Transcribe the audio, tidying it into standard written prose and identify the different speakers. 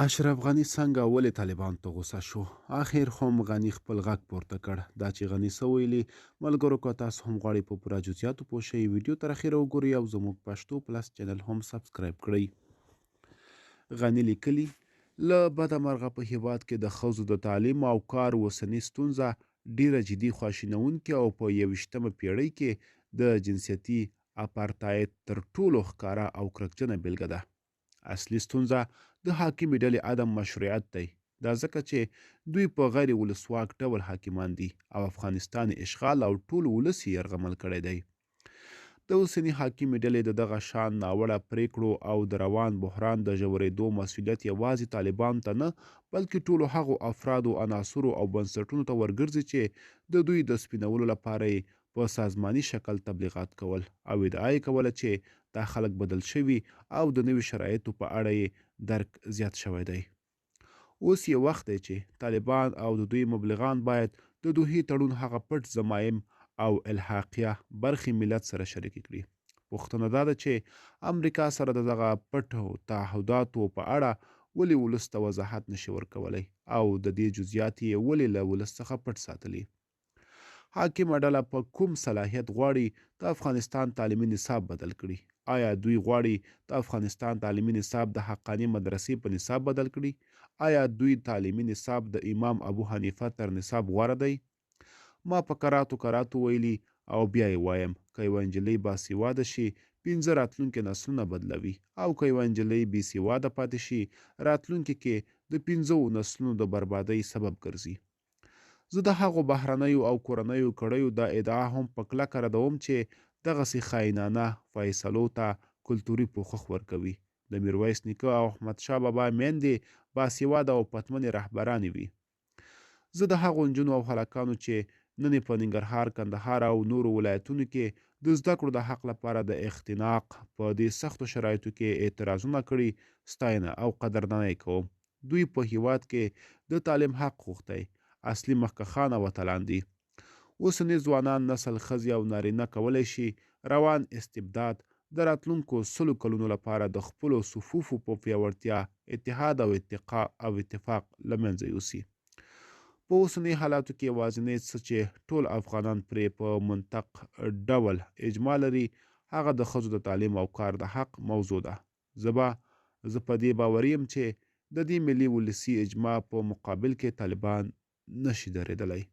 Speaker 1: اشرف غني څنګه ولې طالبانو ته غوسه شو؟ اخر خو هم غني خپل غږ پورته کړ. دا چې غني څه ویلي ملګرو، که تاسو هم غواړئ په پوره جزئیاتو پوه شئ ویډیو تر اخره وګورئ او زموږ پښتو پلس چینل هم سبسکرایب کړئ. غني لیکلي له بده مرغه په هیواد کې د ښځو د تعلیم او کار اوسنۍ ستونزه ډیره جدي خواشینونکې او په 21مه پیړۍ کې د جنسیتي اپارتاید تر ټولو ښکاره او کرکجنه بیلګه ده. اصلي ستونزه د حاکمې ډلې عدم مشروعیت دی. دا ځکه چې دوی په غیر ولسواک ډول حاکمان دي او افغانستان اشغال او ټول ولس یې یرغمل کړی دی. د اوسني حاکمې ډلې د دغه شان ناوړه پریکړو او د روان بحران د ژورېدو مسؤلیت یوازې طالبانو ته نه، بلکې ټولو هغو افرادو، عناصرو او بنسټونو ته ورګرځي چې د دوی د سپینولو لپاره یې په سازماني شکل تبلیغات کول او ادعا یې کوله چې دا خلک بدل شوي او د نوي شرایطو په اړه یې درک زیات شوی دی. اوس یې وخت دی چې طالبان او د دوی مبلغان باید د دوحې تړون هغه پټ ضمایم او الحاقیه برخې ملت سره شریکې کړي. پوښتنه دا ده چې امریکا سره د دغه پټو تعهداتو په اړه ولې ولس ته وضاحت نشي ورکولی او د دې جزئیات یې ولې له ولس څخه پټ ساتلي؟ حاکمه ډله په کوم صلاحیت غواړي د افغانستان تعلیمي نصاب بدل کړي؟ آیا دوی غواړي د افغانستان تعلیمي نصاب د حقاني مدرسې په نصاب بدل کړي؟ آیا دوی تعلیمي نصاب د امام ابو حنیفه تر نصاب غوره دی؟ ما په کراتو ویلي او بیا یې وایم، که یوه نجلۍ باسواده شي 5 راتلونکي نسلونه بدلوي، او که یوه نجلۍ بې سواده پاتې شي راتلونکي کې د 5 نسلونو د بربادۍ سبب ګرځي. زه د هغو بهرنیو او کورنیو کړیو دا ادعا هم په کلکه ردوم چې دغسې خاینانه فیصلو ته کلتوري پوښښ ورکوي. د میرویس نیکه او احمدشاه بابا میندې باسواده او پتمنې رهبرانې وي. زه د هغو نجونو او هلکانو چې نن یې په ننګرهار، کندهار او نورو ولایتونو کې د زده کړو د حق لپاره د اختناق په دې سختو شرایطو کې اعتراضونه کړي ستاینه او قدردانۍ کوم. دوی په هیواد کې د تعلیم حق غوښتی، اصلي مخکښان او اتلان دي. اوسني ځوانان، نسل ښځې او نارینه کولی شي روان استبداد د راتلونکو 100 کلونو لپاره د خپلو صفوفو په پیاوړتیا، اتحاد او اتفاق له منځه یوسي. په اوسني حالاتو کې یوازینی څه چې ټول افغانان پرې په منطق ډول اجماع لري هغه د ښځو د تعلیم او کار د حق موضوع ده. زه په دې باوري یم چې د دې ملي ولسي اجماع په مقابل کې طالبان نشي درېدلی.